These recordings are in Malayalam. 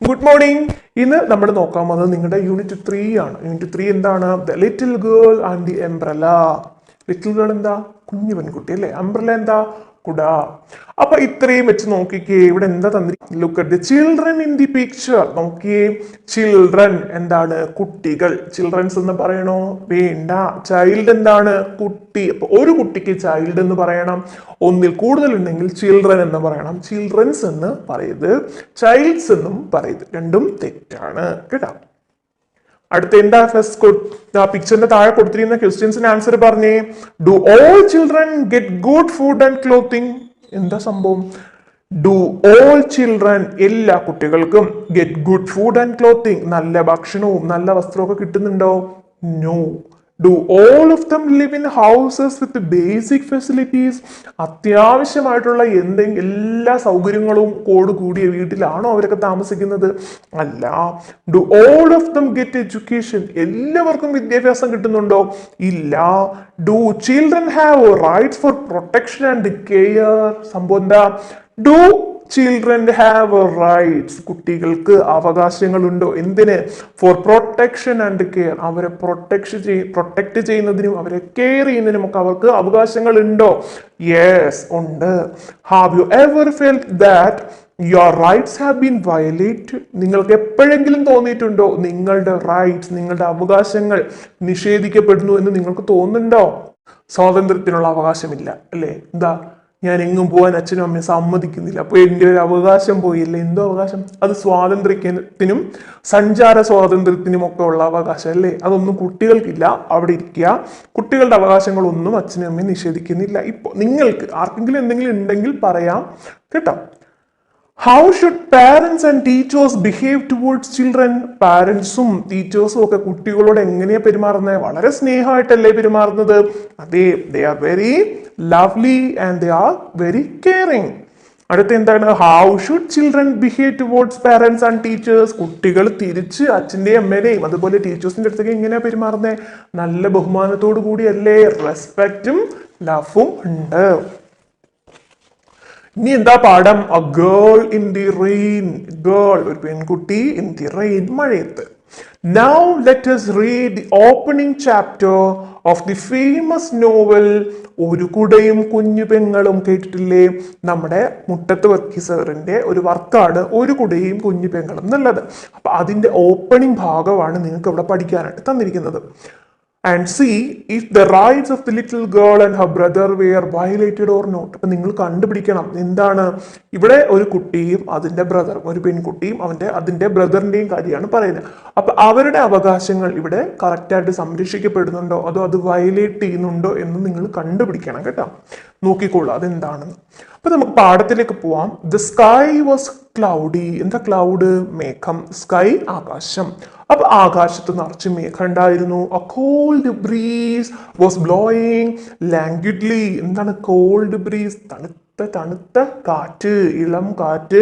Good morning. ഇന്ന് നമ്മൾ നോക്കാൻ വന്നത് നിങ്ങളുടെ യൂണിറ്റ് 3 ആണ്. യൂണിറ്റ് 3 എന്താണ്? The little girl and the umbrella. Little girl എന്താ? കുഞ്ഞു പെൺകുട്ടി അല്ലേ. അംബ്രല എന്താ? കുട. അപ്പൊ ഇത്രയും വെച്ച് നോക്കിക്കേ, ഇവിടെ എന്താ തന്നിരിക്കുന്നത്? Look at the children in the picture. നോക്കിയേ, ചിൽഡ്രൻ എന്താണ്? കുട്ടികൾ. ചിൽഡ്രൻസ് എന്ന് പറയണോ? വേണ്ട. ചൈൽഡ് എന്താണ്? കുട്ടി. അപ്പൊ ഒരു കുട്ടിക്ക് ചൈൽഡ് എന്ന് പറയണം. ഒന്നിൽ കൂടുതൽ ഉണ്ടെങ്കിൽ ചിൽഡ്രൻ എന്ന് പറയണം. ചിൽഡ്രൻസ് എന്ന് പറയരുത്, ചൈൽഡ്സ് എന്നും പറയരുത്. രണ്ടും തെറ്റാണ് കേട്ടോ. അടുത്ത എന്താ? ഫസ്റ്റ് പിക്ചറിന്റെ താഴെ കൊടുത്തിരിക്കുന്ന ക്വസ്റ്റ്യൻസിന് ആൻസർ പറഞ്ഞേ. Do all children get good food and clothing? എന്താ സംഭവം? ഡു ഓൾ ചിൽഡ്രൻ, എല്ലാ കുട്ടികൾക്കും, get good food and clothing, നല്ല ഭക്ഷണവും നല്ല വസ്ത്രവും കിട്ടുന്നുണ്ടോ? No. Do all of them live in houses with basic facilities? അത്യാവശ്യമായിട്ടുള്ള എല്ലാ സൗകര്യങ്ങളും കൂടിയ വീട്ടിലാണോ അവരൊക്കെ താമസിക്കുന്നത്? അല്ല. Do all of them get education? എല്ലാവർക്കും വിദ്യാഭ്യാസം കിട്ടുന്നുണ്ടോ? ഇല്ല. Do children have rights for protection and care? സംഭവം എന്താ? Do children have rights? കുട്ടികൾക്ക് അവകാശങ്ങളുണ്ടോ? എന്തിന്? Four protection and care. അവരെ പ്രൊട്ടക്ട് ചെയ്യുന്നതിനും അവരെ കെയർ ചെയ്യുന്നതിനും ഒക്കെ അവർക്ക് അവകാശങ്ങൾ ഉണ്ടോ? യെസ്, ഉണ്ട്. Have you ever felt that your rights have been violated? നിങ്ങൾക്ക് എപ്പോഴെങ്കിലും തോന്നിയിട്ടുണ്ടോ നിങ്ങളുടെ റൈറ്റ്സ്, നിങ്ങളുടെ അവകാശങ്ങൾ നിഷേധിക്കപ്പെടുന്നു എന്ന് നിങ്ങൾക്ക് തോന്നുന്നുണ്ടോ? സ്വാതന്ത്ര്യത്തിനുള്ള അവകാശമില്ല അല്ലേ? എന്താ? ഞാൻ എങ്ങും പോകാൻ അച്ഛനും അമ്മയും സമ്മതിക്കുന്നില്ല, അപ്പൊ എൻ്റെ ഒരു അവകാശം പോയില്ലേ. എന്തോ അവകാശം? അത് സ്വാതന്ത്ര്യത്തിനും സഞ്ചാര സ്വാതന്ത്ര്യത്തിനും ഒക്കെ ഉള്ള അവകാശം അല്ലേ. അതൊന്നും കുട്ടികൾക്കില്ല. അവിടെ ഇരിക്കുക. കുട്ടികളുടെ അവകാശങ്ങളൊന്നും അച്ഛനും അമ്മയും നിഷേധിക്കുന്നില്ല. ഇപ്പൊ നിങ്ങൾക്ക് ആർക്കെങ്കിലും എന്തെങ്കിലും ഉണ്ടെങ്കിൽ പറയാം കേട്ടോ. How should parents and teachers behave towards children? പാരന്റ്സും ടീച്ചേഴ്സും ഒക്കെ കുട്ടികളോട് എങ്ങനെയാ പെരുമാറുന്നത്? വളരെ സ്നേഹമായിട്ടല്ലേ പെരുമാറുന്നത്? അതെ, they are very lovely and they are very caring. അടുത്ത എന്താണ്? How should children behave towards parents and teachers? കുട്ടികൾ തിരിച്ച് അച്ഛൻ്റെയും അമ്മയുടെയും അതുപോലെ ടീച്ചേഴ്സിന്റെ അടുത്തേക്ക് എങ്ങനെയാ പെരുമാറുന്നത്? നല്ല ബഹുമാനത്തോടു കൂടിയല്ലേ. റെസ്പെക്റ്റും ലവും ഉണ്ട്. ഇനി എന്താ പാഠം? A girl in the rain. Girl, ഒരു പെൺകുട്ടി, ഇൻ ദി റെയിൻ, മഴയത്ത്. Now let us read the opening chapter of the famous novel ഒരു കുടയും കുഞ്ഞു പെങ്ങളും. കേട്ടിട്ടില്ലേ? നമ്മുടെ മുട്ടത്ത് വർക്കി സാറിന്റെ ഒരു വർക്കാണ് ഒരു കുടയും കുഞ്ഞു പെങ്ങളും എന്നുള്ളത്. അപ്പൊ അതിന്റെ ഓപ്പണിംഗ് ഭാഗമാണ് നിങ്ങൾക്ക് ഇവിടെ പഠിക്കാനായിട്ട് തന്നിരിക്കുന്നത്. And see if the rights of the little girl and her brother were violated or not. അപ്പൊ നിങ്ങൾ കണ്ടുപിടിക്കണം എന്താണ് ഇവിടെ. ഒരു കുട്ടിയും അതിന്റെ ബ്രദറും, ഒരു പെൺകുട്ടിയും അതിന്റെ ബ്രദറിന്റെയും കാര്യമാണ് പറയുന്നത്. അപ്പൊ അവരുടെ അവകാശങ്ങൾ ഇവിടെ കറക്റ്റായിട്ട് സംരക്ഷിക്കപ്പെടുന്നുണ്ടോ അതോ അത് വയലേറ്റ് ചെയ്യുന്നുണ്ടോ എന്ന് നിങ്ങൾ കണ്ടുപിടിക്കണം കേട്ടോ. നോക്കിക്കോളൂ അതെന്താണെന്ന്. അപ്പൊ നമുക്ക് പാഠത്തിലേക്ക് പോവാം. The sky was cloudy. എന്താ ക്ലൗഡ്? മേഘം. സ്കൈ, ആകാശം. അപ്പൊ ആകാശത്ത് നിറച്ച് മേഘം ഉണ്ടായിരുന്നു. A cold breeze was blowing languidly. എന്താണ് കോൾഡ് ബ്രീസ്? തണുത്ത കാറ്റ്, ഇളം കാറ്റ്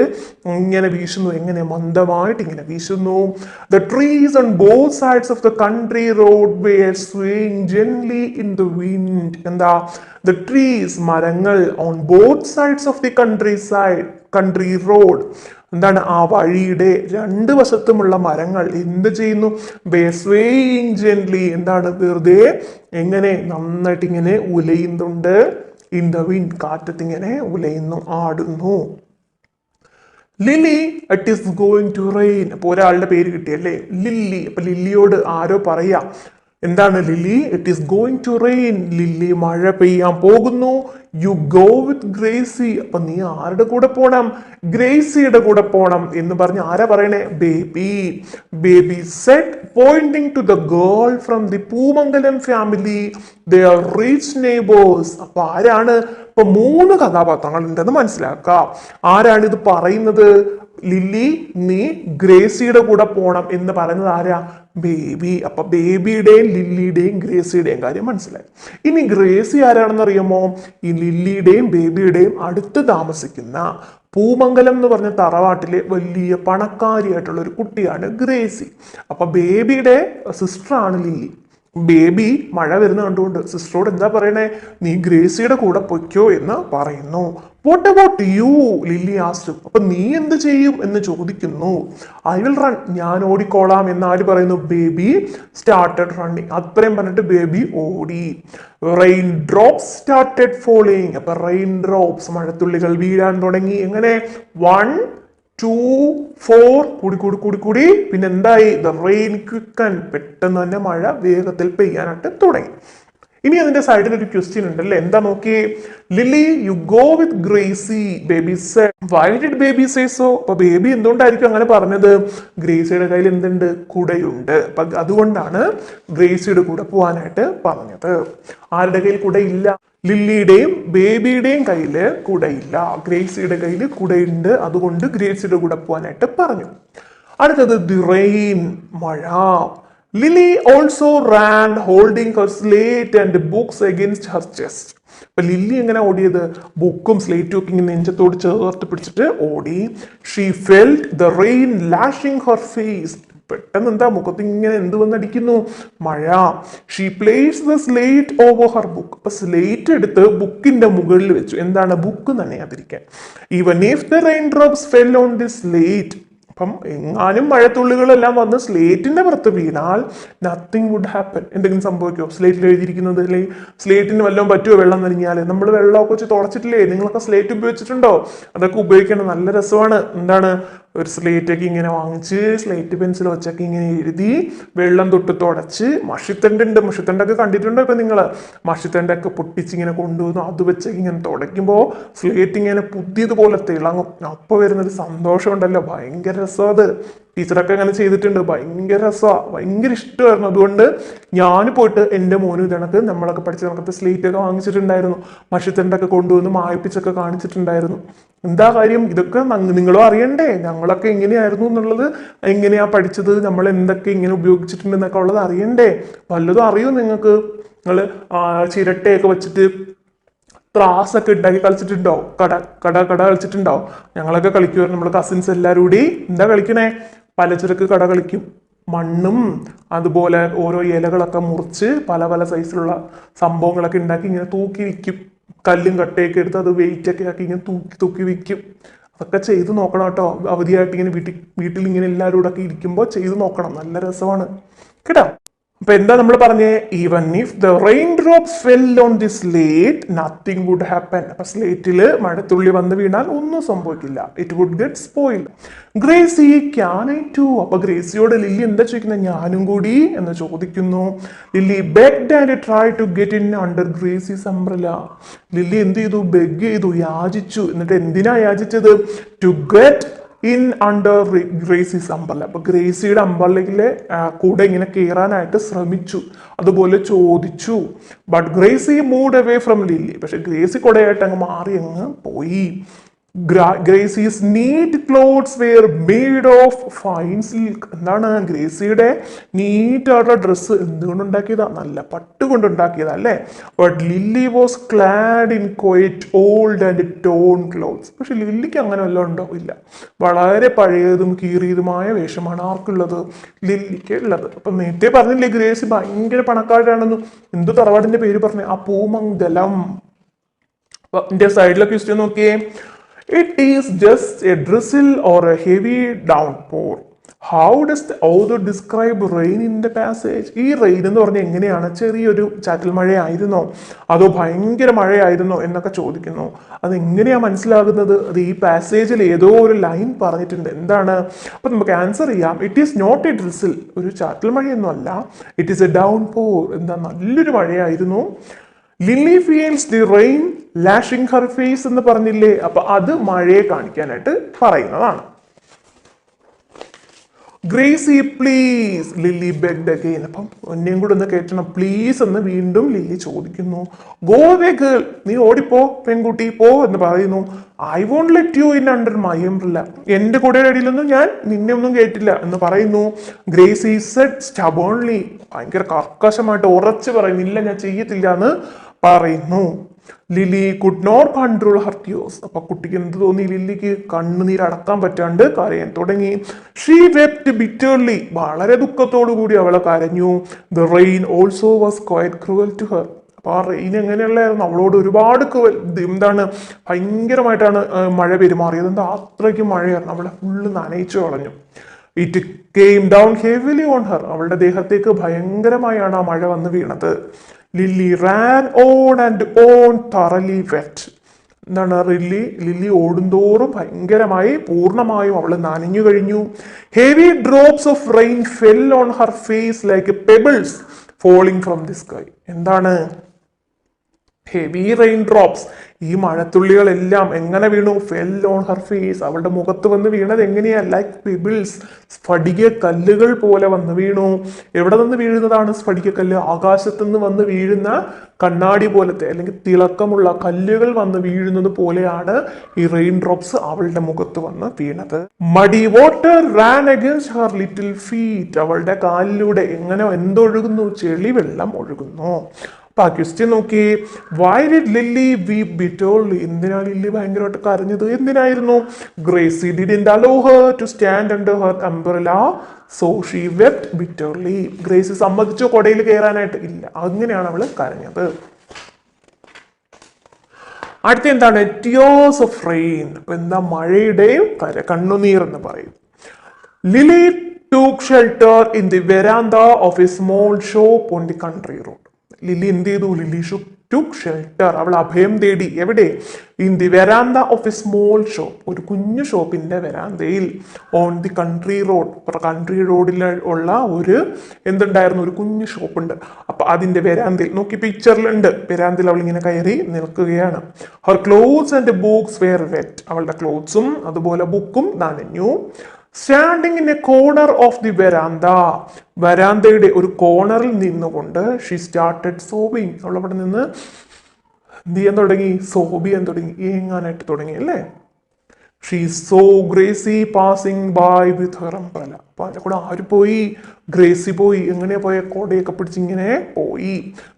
ഇങ്ങനെ വീശുന്നു. എങ്ങനെ? മന്ദമായിട്ട് ഇങ്ങനെ വീശുന്നു. The trees on both sides of the country road were swaying gently in the wind. എന്താ? ദ ട്രീസ്, മരങ്ങൾ, on both sides of the country road. എന്താണ്? ആ വഴിയുടെ രണ്ട് വശത്തുമുള്ള മരങ്ങൾ എന്ത് ചെയ്യുന്നു? Swaying gently. എന്താണ്? വെറുതെ എങ്ങനെ? നന്നായിട്ട് ഇങ്ങനെ ഉലയുന്നുണ്ട്. ഇൻ ദ വിൻഡ്, കാറ്റത്ത് ഇങ്ങനെ ഉലയുന്നു, ആടുന്നു. Lily, it is going to rain. അപ്പൊ ഒരാളുടെ പേര് കിട്ടിയല്ലേ, ലില്ലി. അപ്പൊ ലില്ലിയോട് ആരോ പറയാ. എന്താണ്? Lilly, it is going to rain. Lilly, മഴ പെയ്യാൻ പോകുന്നു. You go with Gracie. അപ്പൊ നീ ആരുടെ കൂടെ പോണം? ഗ്രേസിയുടെ കൂടെ പോണം എന്ന് പറഞ്ഞ് ആരാ പറയണേ? Baby said pointing to the girl from the Poomangalam family. They are rich neighbours. അപ്പൊ ആരാണ്? ഇപ്പൊ 3 കഥാപാത്രങ്ങൾ ഉണ്ടെന്ന് മനസ്സിലാക്കാം. ആരാണ് ഇത് പറയുന്നത്? ലില്ലി, നീ ഗ്രേസിയുടെ കൂടെ പോണം എന്ന് പറയുന്നത് ആരാ? ബേബി. അപ്പൊ ബേബിയുടെയും ലില്ലിയുടെയും ഗ്രേസിയുടെയും കാര്യം മനസ്സിലായി. ഇനി ഗ്രേസി ആരാണെന്ന് അറിയാമോ? ഈ ലില്ലിയുടെയും ബേബിയുടെയും അടുത്ത് താമസിക്കുന്ന പൂമംഗലം എന്ന് പറഞ്ഞ തറവാട്ടിലെ വലിയ പണക്കാരിയായിട്ടുള്ള ഒരു കുട്ടിയാണ് ഗ്രേസി. അപ്പൊ ബേബിയുടെ സിസ്റ്ററാണ് ലില്ലി. ബേബി മഴ വരുന്ന കണ്ടുകൊണ്ട് സിസ്റ്ററോട് എന്താ പറയണേ, നീ ഗ്രേസിയുടെ കൂടെ പൊയ്ക്കോ എന്ന് പറയുന്നു. What about you, Lilly ask. അപ്പൊ നീ എന്ത് ചെയ്യും എന്ന് ചോദിക്കുന്നു. ഐ വിൽ റൺ, ഞാൻ ഓടിക്കോളാം എന്ന് ആര് പറയുന്നു, ബേബി സ്റ്റാർട്ടഡ് റണ്ണിങ്. അത്രയും പറഞ്ഞിട്ട് ബേബി ഓടി. Rain drops started falling. അപ്പൊ റെയിൻ ഡ്രോപ്സ് മഴത്തുള്ളികൾ വീഴാൻ തുടങ്ങി. എങ്ങനെ, 1 2 4 കൂടി കൂടി കൂടി കൂടി പിന്നെ എന്തായി, ദ റെയിൻ ക്വിക്കൻ, പെട്ടെന്ന് തന്നെ മഴ വേഗത്തിൽ പെയ്യാനായിട്ട് തുടങ്ങി. ഇനി അതിന്റെ സൈഡിൽ ഒരു ക്വസ്റ്റ്യൻ ഉണ്ട് അല്ലേ, എന്താ നോക്കി, Lilly you go with Gracie, baby said. Why did baby say so? അപ്പൊ ബേബി എന്തുകൊണ്ടായിരിക്കും അങ്ങനെ പറഞ്ഞത്, ഗ്രേസിയുടെ കയ്യിൽ എന്തുണ്ട്, കുടയുണ്ട്. അപ്പൊ അതുകൊണ്ടാണ് ഗ്രേസിയുടെ കൂടെ പോവാനായിട്ട് പറഞ്ഞത്. ആരുടെ കയ്യിൽ കുടയില്ല, ലില്ലിയുടെയും ബേബിയുടെയും കയ്യില് കുടയില്ല, ഗ്രേസിയുടെ കയ്യിൽ കുടയുണ്ട്, അതുകൊണ്ട് ഗ്രേസിയുടെ കൂടെ പോവാനായിട്ട് പറഞ്ഞു. അടുത്തത് ദി റെയിൻ, മഴ. Lilly also ran holding her slate and books against her chest. അപ്പൊ ലില്ലി എങ്ങനെ ഓടിയത്, ബുക്കും സ്ലേറ്റും ഒക്കെ ഇങ്ങനെ നെഞ്ചത്തോട് ചേർത്ത് പിടിച്ചിട്ട് ഓടി. She felt the rain lashing her face. പെട്ടെന്ന് എന്താ മുഖത്ത് ഇങ്ങനെ എന്ത് വന്നടിക്കുന്നു, മഴ. She place the slate over her book. അപ്പൊ സ്ലേറ്റ് എടുത്ത് ബുക്കിന്റെ മുകളിൽ വെച്ചു, എന്താണ്, ബുക്ക് നനയാതിരിക്കാൻ. Even if the rain drops fell on the slate. അപ്പം എങ്ങാനും മഴത്തുള്ളികളെല്ലാം വന്ന് സ്ലേറ്റിന്റെ പുറത്ത് വീണാൽ നത്തിങ് വുഡ് ഹാപ്പൻ. എന്തെങ്കിലും സംഭവിക്കുമോ, സ്ലേറ്റിൽ എഴുതിയിരിക്കുന്നത് അല്ലെ, സ്ലേറ്റിന് വല്ലതും പറ്റുമോ, വെള്ളം നനഞ്ഞാൽ. നമ്മൾ വെള്ളമൊക്കെ വെച്ച് തുടച്ചിട്ടില്ലേ, നിങ്ങളൊക്കെ സ്ലേറ്റ് ഉപയോഗിച്ചിട്ടുണ്ടോ, അതൊക്കെ ഉപയോഗിക്കണം, നല്ല രസമാണ്. എന്താണ്, ഒരു സ്ലേറ്റൊക്കെ ഇങ്ങനെ വാങ്ങിച്ച് സ്ലേറ്റ് പെൻസിൽ വെച്ചൊക്കെ ഇങ്ങനെ എഴുതി വെള്ളം തൊട്ട് തുടച്ച്, മഷിത്തണ്ടൊക്കെ കണ്ടിട്ടുണ്ടോ ഇപ്പൊ നിങ്ങൾ, മഷിത്തണ്ടൊക്കെ പൊട്ടിച്ചിങ്ങനെ കൊണ്ടുവന്നു അത് വെച്ച് ഇങ്ങനെ തുടയ്ക്കുമ്പോൾ സ്ലേറ്റ് ഇങ്ങനെ പുതിയതുപോലെ തിളങ്ങും. അപ്പോൾ വരുന്നൊരു സന്തോഷം ഉണ്ടല്ലോ, ഭയങ്കര രസം അത്. ടീച്ചറൊക്കെ അങ്ങനെ ചെയ്തിട്ടുണ്ട്, ഭയങ്കര രസമാണ്, ഭയങ്കര ഇഷ്ടമായിരുന്നു. അതുകൊണ്ട് ഞാൻ പോയിട്ട് എൻ്റെ മോനും ഇതണക്ക് നമ്മളൊക്കെ പഠിച്ച കണക്കത്തെ സ്ലേറ്റ് ഒക്കെ വാങ്ങിച്ചിട്ടുണ്ടായിരുന്നു, മഷിത്തണ്ടൊക്കെ കൊണ്ടുവന്ന് മായ്പിച്ചൊക്കെ കാണിച്ചിട്ടുണ്ടായിരുന്നു. എന്താ കാര്യം, ഇതൊക്കെ നിങ്ങളും അറിയണ്ടേ, ഞങ്ങളൊക്കെ എങ്ങനെയായിരുന്നു എന്നുള്ളത്, എങ്ങനെയാ പഠിച്ചത്, നമ്മൾ എന്തൊക്കെ ഇങ്ങനെ ഉപയോഗിച്ചിട്ടുണ്ട് എന്നൊക്കെ ഉള്ളത് അറിയണ്ടേ. വല്ലതും അറിയോ നിങ്ങൾക്ക്, നിങ്ങൾ ചിരട്ടയൊക്കെ വെച്ചിട്ട് ത്രാസൊക്കെ ഉണ്ടാക്കി കളിച്ചിട്ടുണ്ടോ, കട കട കട കളിച്ചിട്ടുണ്ടോ. ഞങ്ങളൊക്കെ കളിക്കുമായിരുന്നു, നമ്മൾ കസിൻസ് എല്ലാവരും കൂടി എന്താ കളിക്കണേ, പലചരക്ക് കട കളിക്കും. മണ്ണും അതുപോലെ ഓരോ ഇലകളൊക്കെ മുറിച്ച് പല പല സൈസിലുള്ള സംഭവങ്ങളൊക്കെ ഉണ്ടാക്കി ഇങ്ങനെ തൂക്കി വിൽക്കും. കല്ലും കട്ടയൊക്കെ എടുത്ത് അത് വെയിറ്റ് ഒക്കെ ആക്കി ഇങ്ങനെ തൂക്കി തൂക്കി വിൽക്കും. അതൊക്കെ ചെയ്ത് നോക്കണം കേട്ടോ, അവധിയായിട്ട് ഇങ്ങനെ വീട്ടിൽ ഇങ്ങനെ എല്ലാവരും കൂടെ ഒക്കെ ഇരിക്കുമ്പോൾ ചെയ്ത് നോക്കണം, നല്ല രസമാണ് കേട്ടോ. അപ്പൊ എന്താ നമ്മൾ പറഞ്ഞേ, even if the rain drops fell on the slate nothing would happen. അപ്പൊ സ്ലേറ്റില് മഴത്തുള്ളി വന്ന് വീണാൽ ഒന്നും സംഭവിക്കില്ല, it would get spoil. Gracie can I too. അപ്പൊ ഗ്രേസിയോട് ലില്ലി എന്താ ചോദിക്കുന്നത്, ഞാനും കൂടി എന്ന് ചോദിക്കുന്നു. Lily begged and try to get in under Gracie's umbrella. Lily എന്ത് ചെയ്തു, ബെഗ് ചെയ്തു, യാചിച്ചു. എന്നിട്ട് എന്തിനാ യാചിച്ചത്, to get in under Gracie's umbrella. അപ്പൊ ഗ്രേസിയുടെ അംബ്രലയിലെ കൂടെ ഇങ്ങനെ കയറാനായിട്ട് ശ്രമിച്ചു, അതുപോലെ ചോദിച്ചു. But Gracie moved away from Lily. പക്ഷെ ഗ്രേസി കൂടെയായിട്ട് അങ്ങ് മാറി അങ്ങ് പോയി. Gracie's neat clothes were made of fine silk. എന്താണ്, ഗ്രേസിയുടെ നീറ്റായിട്ടുള്ള ഡ്രസ്സ് എന്തുകൊണ്ടുണ്ടാക്കിയതാ, നല്ല പട്ട് കൊണ്ടുണ്ടാക്കിയതാ അല്ലേ. But Lily was clad in quite old and torn clothes. പക്ഷെ ലില്ലിക്ക് അങ്ങനെ വല്ലതും ഉണ്ടോ, ഇല്ല. വളരെ പഴയതും കീറിയതുമായ വേഷമാണ് ആർക്കുള്ളത്, ലില്ലിക്ക് ഉള്ളത്. അപ്പൊ നേരത്തെ പറഞ്ഞില്ലേ ഗ്രേസി ഭയങ്കര പണക്കാരാണെന്ന്, എന്ത് തറവാടിന്റെ പേര് പറഞ്ഞേ, ആ പൂമംഗലം. അപ്പൊ എന്റെ സൈഡിലെ ക്വസ്റ്റ്യൻ നോക്കിയേ, it is just a drizzle or a heavy downpour. How does the author describe rain in the passage? ഈ റെയിൻ എന്ന് പറഞ്ഞാൽ എങ്ങനെയാണ്, ചെറിയൊരു ചാറ്റൽ മഴയായിരുന്നോ അതോ ഭയങ്കര മഴയായിരുന്നോ എന്നൊക്കെ ചോദിക്കുന്നു. അത് എങ്ങനെയാ മനസ്സിലാകുന്നത്, അത് ഈ പാസേജിൽ ഏതോ ഒരു ലൈൻ പറഞ്ഞിട്ടുണ്ട്. എന്താണ്, അപ്പൊ നമുക്ക് ആൻസർ ചെയ്യാം. It is not a drizzle, ഒരു ചാറ്റൽ മഴയൊന്നും അല്ല. It is a downpour, എന്താ നല്ലൊരു മഴയായിരുന്നു. Lilly feels the rain lashing her face എന്ന് പറഞ്ഞില്ലേ, അപ്പൊ അത് മഴയെ കാണിക്കാനായിട്ട് പറയുന്നതാണ്. Gracie please, Lilly begged again. അപ്പം ഒന്നേം കൂടെ ഒന്ന് കേട്ടണം, പ്ലീസ് എന്ന് വീണ്ടും ലില്ലി ചോദിക്കുന്നു. ഗോ അവേ ഗേൾ, നീ ഓടിപ്പോ പെൺകുട്ടി പോ എന്ന് പറയുന്നു. I won't let you in under my umbrella. എന്റെ കൂടെ അടിയിലൊന്നും ഞാൻ നിന്നെ ഒന്നും കേട്ടില്ല എന്ന് പറയുന്നു. ഗ്രേസി സെഡ് സ്റ്റബേൺലി, ഭയങ്കര കർക്കശമായിട്ട് ഉറച്ചു പറയുന്നു, ഇല്ല ഞാൻ ചെയ്യത്തില്ല എന്ന് പറയുന്നു. Lilly could not control her tears. അപ്പൊ കുട്ടിക്ക് എന്ത് തോന്നി? ലില്ലിക്ക് കണ്ണുനീര് അടക്കാൻ പറ്റാണ്ട് കരയാൻ തുടങ്ങി. She wept bitterly. വളരെ ദുഃഖത്തോടു കൂടി അവളെ കരഞ്ഞു. The rain also was quite cruel to her. അപ്പൊ ആ റെയിൻ എങ്ങനെയുള്ളായിരുന്നു? അവളോട് ഒരുപാട് എന്താണ് ഭയങ്കരമായിട്ടാണ് മഴ പെരുമാറിയത്. എന്താ അത്രയ്ക്ക് മഴയായിരുന്നു, അവളെ ഫുള്ള് നനയിച്ചു കളഞ്ഞു. It came down heavily on her. അവളുടെ ദേഹത്തേക്ക് ഭയങ്കരമായാണ് ആ മഴ വന്ന് വീണത്. Lilly ran on and on thoroughly wet. എന്താണ് ലില്ലി ഓടുന്തോറും ഭയങ്കരമായി പൂർണ്ണമായും അവൾ നനഞ്ഞു കഴിഞ്ഞു. Heavy drops of rain fell on her face like pebbles falling from the sky. എന്താണ് ഹെവി റെയിൻ ഡ്രോപ്സ്? ഈ മഴത്തുള്ളികളെല്ലാം എങ്ങനെ വീണു? Fell on her face. അവളുടെ മുഖത്ത് വന്ന് വീണത് എങ്ങനെയാ? ലൈക്ക് പിബിൾസ്, സ്ഫടിക കല്ലുകൾ പോലെ വന്ന് വീണു. എവിടെ നിന്ന് വീഴുന്നതാണ് സ്ഫടിക കല്ല്? ആകാശത്ത് നിന്ന് വന്ന് വീഴുന്ന കണ്ണാടി പോലത്തെ അല്ലെങ്കിൽ തിളക്കമുള്ള കല്ലുകൾ വന്ന് വീഴുന്നത് പോലെയാണ് ഈ റെയിൻ ഡ്രോപ്സ് അവളുടെ മുഖത്ത് വന്ന് വീണത്. മടി water Rann against Har little feet. അവളുടെ കാലിലൂടെ എങ്ങനെ എന്തൊഴുകുന്നു? ചെളി വെള്ളം ഒഴുകുന്നു. അപ്പൊ ആ ക്വസ്റ്റ്യൻ നോക്കി. Why did Lily weep bitterly? എന്തിനാണ് ലില്ലി ഭയങ്കരമായിട്ട് കരഞ്ഞത്? എന്തിനായിരുന്നു? Gracie didn't allow her to stand under her umbrella so she wept bitterly. Gracie സമ്മതിച്ചോ കൊടയിൽ കയറാനായിട്ട്? ഇല്ല. അങ്ങനെയാണ് അവള് കരഞ്ഞത്. അടുത്ത എന്താണ്? Tears of rain. അപ്പൊ എന്താ? മഴയുടെയും കണ്ണുനീർ എന്ന് പറയും. Lily took shelter in the veranda of a small shop on the country road. Lily എന്ത് ചെയ്തു? Lily took shelter. അവൾ അഭയം തേടി. എവിടെ? In the veranda of a small shop. ഒരു കുഞ്ഞു ഷോപ്പിന്റെ വെരാന്തയിൽ. On the country road. Country റോഡിൽ ഉള്ള ഒരു എന്തുണ്ടായിരുന്നു? ഒരു കുഞ്ഞു ഷോപ്പ് ഉണ്ട്. അപ്പൊ അതിന്റെ വെരാന്തയിൽ നോക്കി, പിക്ചറിലുണ്ട്. വെരാന്തയിൽ അവൾ ഇങ്ങനെ കയറി നിൽക്കുകയാണ്. Her clothes and books were wet. അവളുടെ ക്ലോത്ത്സും അതുപോലെ ബുക്കും നനഞ്ഞു. Standing in a corner of the veranda. വരാന്തയുടെ ഒരു കോർണറിൽ നിന്നുകൊണ്ട് ഷീ സ്റ്റാർട്ടഡ് സോബിങ്. അവൾ അവിടെ നിന്ന് എന്ത് ചെയ്യാൻ തുടങ്ങി? സോബ് ചെയ്യാൻ തുടങ്ങി, ഏങ്ങാനായിട്ട് തുടങ്ങി അല്ലേ. She saw Gracie passing by with her umbrella. അപ്പൊ അതിന്റെ കൂടെ ആര് പോയി? ഗ്രേസി പോയി. എങ്ങനെയാ പോയ? കോടയൊക്കെ പിടിച്ച് ഇങ്ങനെ പോയി.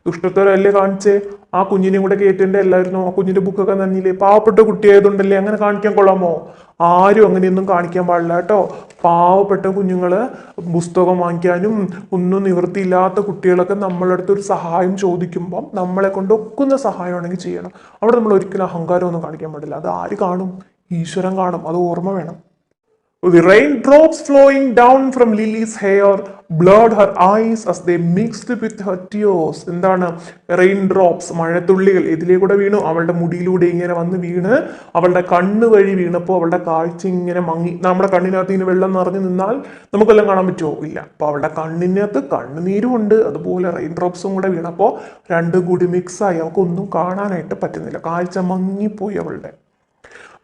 ദുഷ്ടത്തരല്ലേ കാണിച്ചേ? ആ കുഞ്ഞിനെയും കൂടെ കയറ്റേണ്ട എല്ലായിരുന്നു. ആ കുഞ്ഞിന്റെ ബുക്കൊക്കെ നന്നില്ലേ? പാവപ്പെട്ട കുട്ടിയായതുകൊണ്ടല്ലേ. അങ്ങനെ കാണിക്കാൻ കൊള്ളാമോ? ആരും അങ്ങനെയൊന്നും കാണിക്കാൻ പാടില്ല കേട്ടോ. പാവപ്പെട്ട കുഞ്ഞുങ്ങള് പുസ്തകം വാങ്ങിക്കാനും ഒന്നും നിവൃത്തിയില്ലാത്ത കുട്ടികളൊക്കെ നമ്മളെ അടുത്ത് ഒരു സഹായം ചോദിക്കുമ്പം നമ്മളെ കൊണ്ട് ഒക്കുന്ന സഹായമാണെങ്കിൽ ചെയ്യണം. അവിടെ നമ്മൾ ഒരിക്കലും അഹങ്കാരം ഒന്നും കാണിക്കാൻ പാടില്ല. അത് ആര് കാണും? ഈശ്വരൻ കാണും. അത് ഓർമ്മ വേണം. The raindrops flowing down from Lily's hair blurred her eyes as they mixed with her tears. എന്താണ്? റെയിൻ ഡ്രോപ്സ്, മഴത്തുള്ളികൾ ഇതിലേക്കൂടെ വീണു. അവളുടെ മുടിയിലൂടെ ഇങ്ങനെ വന്ന് വീണ് അവളുടെ കണ്ണ് വഴി വീണപ്പോൾ അവളുടെ കാഴ്ച ഇങ്ങനെ മങ്ങി. നമ്മുടെ കണ്ണിനകത്ത് ഇങ്ങനെ വെള്ളം നിറഞ്ഞു നിന്നാൽ നമുക്കെല്ലാം കാണാൻ പറ്റുമോ? ഇല്ല. അപ്പൊ അവളുടെ കണ്ണിനകത്ത് കണ്ണുനീരും ഉണ്ട്, അതുപോലെ റെയിൻ ഡ്രോപ്സും കൂടെ വീണപ്പോൾ രണ്ടും കൂടി മിക്സായി അവൾക്ക് ഒന്നും കാണാനായിട്ട് പറ്റുന്നില്ല. കാഴ്ച മങ്ങിപ്പോയി അവളുടെ.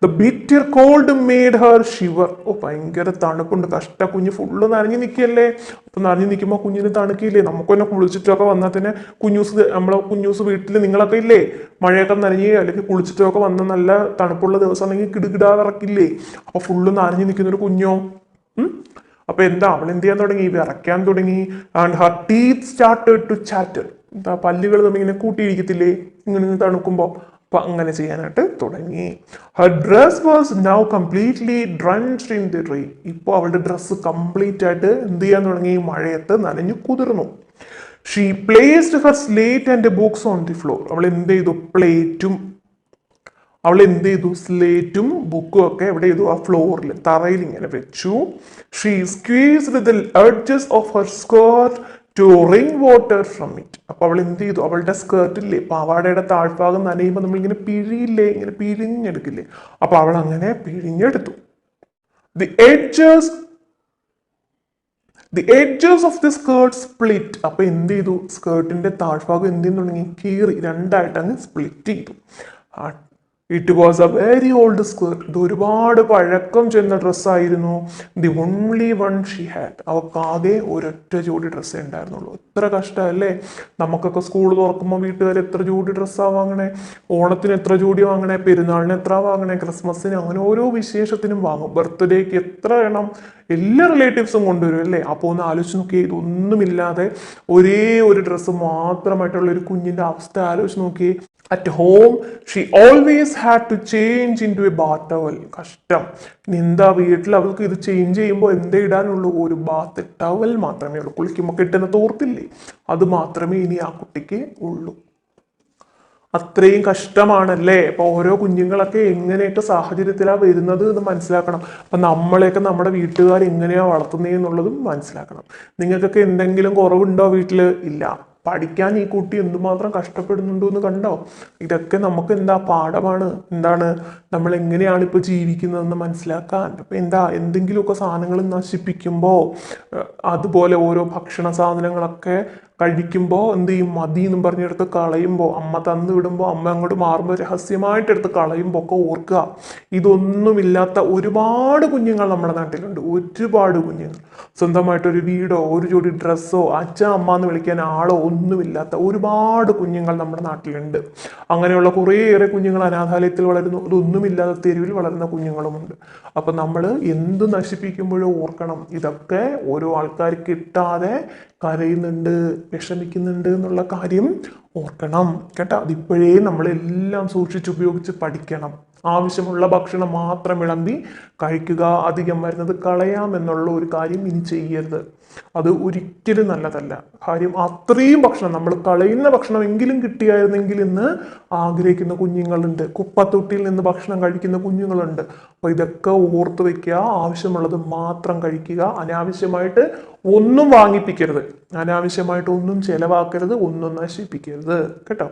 The bitter cold made her shiver. ഓ, ഭയങ്കര തണുപ്പുണ്ട്. കഷ്ട കുഞ്ഞ് ഫുള്ള് നനഞ്ഞു നിൽക്കുകയല്ലേ. അപ്പൊ നനഞ്ഞു നിൽക്കുമ്പോൾ കുഞ്ഞിന് തണുക്കില്ലേ? നമുക്ക് തന്നെ കുളിച്ചിട്ടൊക്കെ വന്നാൽ തന്നെ നമ്മളെ കുഞ്ഞൂസ് വീട്ടിൽ നിങ്ങളൊക്കെ ഇല്ലേ, മഴയൊക്കെ നനഞ്ഞ് അല്ലെങ്കിൽ കുളിച്ചിട്ടൊക്കെ വന്ന നല്ല തണുപ്പുള്ള ദിവസം ആണെങ്കിൽ കിടുകിടാ വിറക്കില്ലേ. അപ്പൊ ഫുള്ള് നനഞ്ഞു നിൽക്കുന്ന ഒരു കുഞ്ഞോ. അപ്പൊ എന്താ? അവൾ എന്ത് ചെയ്യാൻ തുടങ്ങി? വിറയ്ക്കാൻ തുടങ്ങി. And her teeth started to chatter. എന്താ? പല്ലുകൾ തമ്മിൽ ഇങ്ങനെ കൂട്ടിയിരിക്കത്തില്ലേ ഇങ്ങനെ തണുക്കുമ്പോൾ? അപ്പൊ അങ്ങനെ ചെയ്യാനായിട്ട് തുടങ്ങി. Har dress was now completely drenched in the rain. ഇപ്പോൾ അവളുടെ ഡ്രസ്സ് കംപ്ലീറ്റ് ആയിട്ട് എന്ത് ചെയ്യാൻ തുടങ്ങി? മഴയത്ത് നനഞ്ഞു കുതിർന്നു. She placed her slate and books on the floor. അവൾ എന്ത് ചെയ്തു? സ്ലേറ്റും ബുക്കും ഒക്കെ എവിടെ ചെയ്തു? ആ ഫ്ലോറിൽ, തറയിൽ ഇങ്ങനെ വെച്ചു. She squeezed the edges of her skirt to wring water from it. അപ്പൊ അവൾ എന്ത് ചെയ്തു? അവളുടെ സ്കേർട്ടില്ലേ, പാവാടയുടെ താഴ്ഭാഗം നനയുമ്പോൾ നമ്മൾ ഇങ്ങനെ പിഴിയില്ലേ, ഇങ്ങനെ പിഴിഞ്ഞെടുക്കില്ലേ, അപ്പൊ അവൾ അങ്ങനെ പിഴിഞ്ഞെടുത്തു. The edges of the skirt split. അപ്പൊ എന്ത് ചെയ്തു? സ്കേർട്ടിന്റെ താഴ്ഭാഗം എന്ത് ചെയ്യുന്നു തുടങ്ങി? കീറി രണ്ടായിട്ട് അങ്ങ് സ്പ്ലിറ്റ് ചെയ്തു. It was a very old skirt. ഇത് ഒരുപാട് പഴക്കം ചെന്ന ഡ്രസ്സായിരുന്നു. The only one she had. അവൾക്ക് ആകെ ഒരൊറ്റ ജോഡി ഡ്രസ്സേ ഉണ്ടായിരുന്നുള്ളൂ. എത്ര കഷ്ടമല്ലേ. നമുക്കൊക്കെ സ്കൂൾ തുറക്കുമ്പോൾ വീട്ടുകാർ എത്ര ജോഡി ഡ്രസ്സാണ് വാങ്ങണേ, ഓണത്തിന് എത്ര ജോഡി വാങ്ങണേ, പെരുന്നാളിന് എത്ര വാങ്ങണേ, ക്രിസ്മസിന്, അങ്ങനെ ഓരോ വിശേഷത്തിനും വാങ്ങും. ബർത്ത്ഡേക്ക് എത്ര എണ്ണം എല്ലാ റിലേറ്റീവ്സും കൊണ്ടുവരും അല്ലേ. അപ്പോൾ ഒന്ന് ആലോചിച്ച് നോക്കിയേ, ഇതൊന്നുമില്ലാതെ ഒരേ ഒരു ഡ്രസ്സ് മാത്രമായിട്ടുള്ള ഒരു കുഞ്ഞിൻ്റെ അവസ്ഥ ആലോചിച്ച് നോക്കിയേ. At home she always had to change into a bath towel. കഷ്ടം. ഇനി എന്താ വീട്ടിൽ അവൾക്ക് ഇത് ചേഞ്ച് ചെയ്യുമ്പോൾ എന്തേ ഇടാനുള്ളൂ? ഒരു ബാത്ത് ടവൽ മാത്രമേ ഉള്ളൂ. കുളിക്കുമ്പോൾ കിട്ടുന്ന തോർത്തില്ലേ, അത് മാത്രമേ ഇനി ആ കുട്ടിക്ക് ഉള്ളൂ. അത്രയും കഷ്ടമാണല്ലേ. അപ്പൊ ഓരോ കുഞ്ഞുങ്ങളൊക്കെ എങ്ങനെയൊക്കെ സാഹചര്യത്തിലാണ് വരുന്നത് എന്ന് മനസ്സിലാക്കണം. അപ്പൊ നമ്മളെയൊക്കെ നമ്മുടെ വീട്ടുകാർ എങ്ങനെയാ വളർത്തുന്നത് എന്നുള്ളതും മനസ്സിലാക്കണം. നിങ്ങൾക്കൊക്കെ എന്തെങ്കിലും കുറവുണ്ടോ വീട്ടിൽ? ഇല്ല. പഠിക്കാൻ ഈ കുട്ടി എന്തുമാത്രം കഷ്ടപ്പെടുന്നുണ്ടോ എന്ന് കണ്ടോ? ഇതൊക്കെ നമുക്ക് എന്താ പാഠമാണ്. എന്താണ്, നമ്മൾ എങ്ങനെയാണ് ഇപ്പോൾ ജീവിക്കുന്നതെന്ന് മനസ്സിലാക്കാൻ. അപ്പം എന്താ, എന്തെങ്കിലുമൊക്കെ സാധനങ്ങൾ നശിപ്പിക്കുമ്പോൾ, അതുപോലെ ഓരോ ഭക്ഷണ സാധനങ്ങളൊക്കെ കഴിക്കുമ്പോൾ എന്ത് ചെയ്യും, മതി എന്നും പറഞ്ഞെടുത്ത് കളയുമ്പോൾ, അമ്മ തന്നു വിടുമ്പോൾ അമ്മ അങ്ങോട്ട് മാറുമ്പോൾ രഹസ്യമായിട്ട് എടുത്ത് കളയുമ്പോൾ ഒക്കെ ഓർക്കുക, ഇതൊന്നുമില്ലാത്ത ഒരുപാട് കുഞ്ഞുങ്ങൾ നമ്മുടെ നാട്ടിലുണ്ട്. ഒരുപാട് കുഞ്ഞുങ്ങൾ സ്വന്തമായിട്ടൊരു വീടോ ഒരു ജോഡി ഡ്രസ്സോ അച്ഛ അമ്മ എന്ന് വിളിക്കാൻ ആളോ ഒന്നുമില്ലാത്ത ഒരുപാട് കുഞ്ഞുങ്ങൾ നമ്മുടെ നാട്ടിലുണ്ട്. അങ്ങനെയുള്ള കുറേയേറെ കുഞ്ഞുങ്ങൾ അനാഥാലയത്തിൽ വളരുന്നു. അതൊന്നുമില്ലാതെ തെരുവിൽ വളരുന്ന കുഞ്ഞുങ്ങളുമുണ്ട്. അപ്പം നമ്മൾ എന്ത് നശിപ്പിക്കുമ്പോഴും ഓർക്കണം, ഇതൊക്കെ ഓരോ ആൾക്കാർ കിട്ടാതെ കരയുന്നുണ്ട്, വിഷമിക്കുന്നുണ്ട് എന്നുള്ള കാര്യം ഓർക്കണം കേട്ടോ. അതിപ്പോഴേ നമ്മളെല്ലാം സൂക്ഷിച്ചുപയോഗിച്ച് പഠിക്കണം. ആവശ്യമുള്ള ഭക്ഷണം മാത്രം വിളമ്പി കഴിക്കുക, അധികം വരുന്നത് കളയാം എന്നുള്ള ഒരു കാര്യം ഇനി ചെയ്യരുത്. അത് ഒരിക്കലും നല്ലതല്ല. കാര്യം അത്രയും ഭക്ഷണം നമ്മൾ കളയുന്ന ഭക്ഷണം എങ്കിലും കിട്ടിയായിരുന്നെങ്കിൽ എന്ന് ആഗ്രഹിക്കുന്ന കുഞ്ഞുങ്ങളുണ്ട്. കുപ്പത്തൊട്ടിയിൽ നിന്ന് ഭക്ഷണം കഴിക്കുന്ന കുഞ്ഞുങ്ങളുണ്ട്. അപ്പോൾ ഇതൊക്കെ ഓർത്ത് വെക്കുക, ആവശ്യമുള്ളത് മാത്രം കഴിക്കുക, അനാവശ്യമായിട്ട് ഒന്നും വാങ്ങിപ്പിക്കരുത്, അനാവശ്യമായിട്ട് ഒന്നും ചെലവാക്കരുത്, ഒന്നും നശിപ്പിക്കരുത് കേട്ടോ.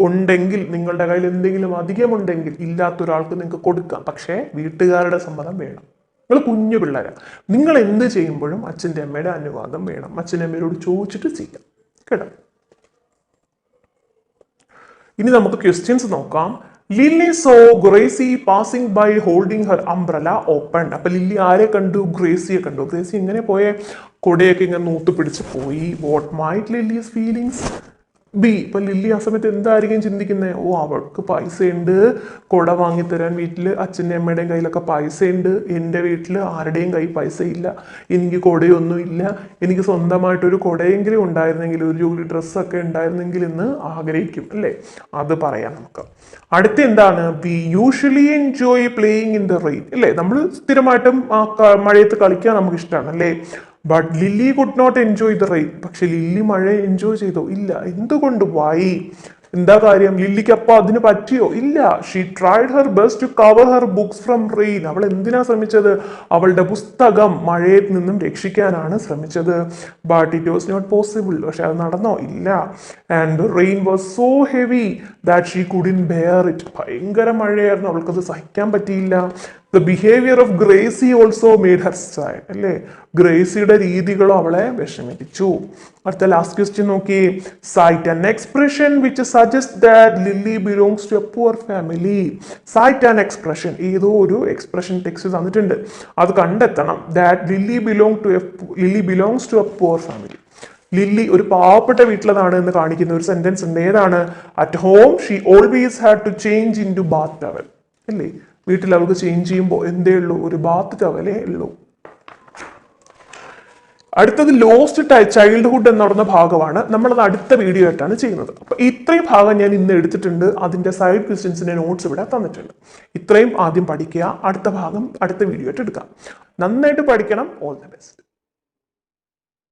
ഉണ്ടെങ്കിൽ നിങ്ങളുടെ കയ്യിൽ എന്തെങ്കിലും അധികമുണ്ടെങ്കിൽ ഇല്ലാത്തൊരാൾക്ക് നിങ്ങൾക്ക് കൊടുക്കാം. പക്ഷേ വീട്ടുകാരുടെ സമ്മതം വേണം. നിങ്ങൾ കുഞ്ഞു പിള്ളേരാണ്. നിങ്ങൾ എന്ത് ചെയ്യുമ്പോഴും അച്ഛൻ്റെ അമ്മയുടെ അനുവാദം വേണം. അച്ഛൻ്റെ അമ്മയോട് ചോദിച്ചിട്ട് ചെയ്യാം കേട്ടോ. ഇനി നമുക്ക് ക്വസ്റ്റ്യൻസ് നോക്കാം. Lilly saw Gracie passing by holding her umbrella open. അപ്പൊ ലില്ലി ആരെ കണ്ടു? ഗ്രേസിയെ കണ്ടു. ഗ്രേസി ഇങ്ങനെ പോയെ, കൊടയൊക്കെ ഇങ്ങനെ നൂത്ത് പിടിച്ച് പോയി. What might lilies feelings B. ഇപ്പൊ ലില്ലി ആ സമയത്ത് എന്തായിരിക്കും ചിന്തിക്കുന്നത്? ഓ, അവൾക്ക് പൈസ ഉണ്ട്, കുട വാങ്ങിത്തരാൻ വീട്ടിൽ അച്ഛൻ്റെ അമ്മയുടെയും കയ്യിലൊക്കെ പൈസ ഉണ്ട്, എൻ്റെ വീട്ടിൽ ആരുടെയും കയ്യിൽ പൈസ ഇല്ല, എനിക്ക് കുടയൊന്നും ഇല്ല, എനിക്ക് സ്വന്തമായിട്ടൊരു കുടയെങ്കിലും ഉണ്ടായിരുന്നെങ്കിൽ, ഒരു ജോലി ഡ്രസ്സൊക്കെ ഉണ്ടായിരുന്നെങ്കിൽ എന്ന് ആഗ്രഹിക്കും അല്ലേ. അത് പറയാം നമുക്ക്. അടുത്ത എന്താണ്? We usually enjoy playing in the rain അല്ലേ. നമ്മൾ സ്ഥിരമായിട്ടും മഴയത്ത് കളിക്കാൻ നമുക്ക് ഇഷ്ടമാണ് അല്ലേ. But Lilly could not enjoy the rain. പക്ഷെ ലില്ലി മഴ എൻജോയ് ചെയ്തോ? ഇല്ല. എന്തുകൊണ്ട്? വൈ? എന്താ കാര്യം? ലില്ലിക്ക് അപ്പൊ അതിന് പറ്റിയോ? ഇല്ല. She tried her best to cover her books from rain. അവൾ എന്തിനാ ശ്രമിച്ചത്? അവളുടെ പുസ്തകം മഴയിൽ നിന്നും രക്ഷിക്കാനാണ് ശ്രമിച്ചത്. But it was not possible. പക്ഷെ അത് നടന്നോ? ഇല്ല. And rain was so heavy that she couldn't bear it. ഭയങ്കര മഴയായിരുന്നു, അവൾക്കത് സഹിക്കാൻ പറ്റിയില്ല. The behaviour of Gracie also made her sad അല്ലേ. ഗ്രേസിയുടെ രീതികളും അവളെ വിഷമിപ്പിച്ചു. അടുത്ത ലാസ്റ്റ് ക്വസ്റ്റ്യൻ നോക്കി. Cite an expression which suggest that Lilly belongs to a poor family. Cite an expression, ഏതോ ഒരു എക്സ്പ്രഷൻ ടെക്സ്റ്റ് തന്നിട്ടുണ്ട്, അത് കണ്ടെത്തണം. That Lilly belongs to a poor family. Lilly ഒരു പാവപ്പെട്ട വീട്ടിലതാണ് എന്ന് കാണിക്കുന്ന ഒരു സെന്റൻസ് ഉണ്ട്. ഏതാണ്? At home she always had to change into bath towel അല്ലേ. വീട്ടിൽ അവൾക്ക് ചേഞ്ച് ചെയ്യുമ്പോൾ എന്തേ ഉള്ളൂ? ഒരു ബാത്ത് ടവലേ ഉള്ളൂ. അടുത്തത് ലോസ്റ്റ് ചൈൽഡ്ഹുഡ് എന്ന് പറയുന്ന ഭാഗമാണ്. നമ്മളത് അടുത്ത വീഡിയോ ആയിട്ടാണ് ചെയ്യുന്നത്. അപ്പൊ ഇത്രയും ഭാഗം ഞാൻ ഇന്ന് എടുത്തിട്ടുണ്ട്. അതിന്റെ സൈഡ് ക്വസ്റ്റ്യൻസിന്റെ നോട്ട്സ് ഇവിടെ തന്നിട്ടുണ്ട്. ഇത്രയും ആദ്യം പഠിക്കുക, അടുത്ത ഭാഗം അടുത്ത വീഡിയോ ആയിട്ട് എടുക്കാം. നന്നായിട്ട് പഠിക്കണം. All the best.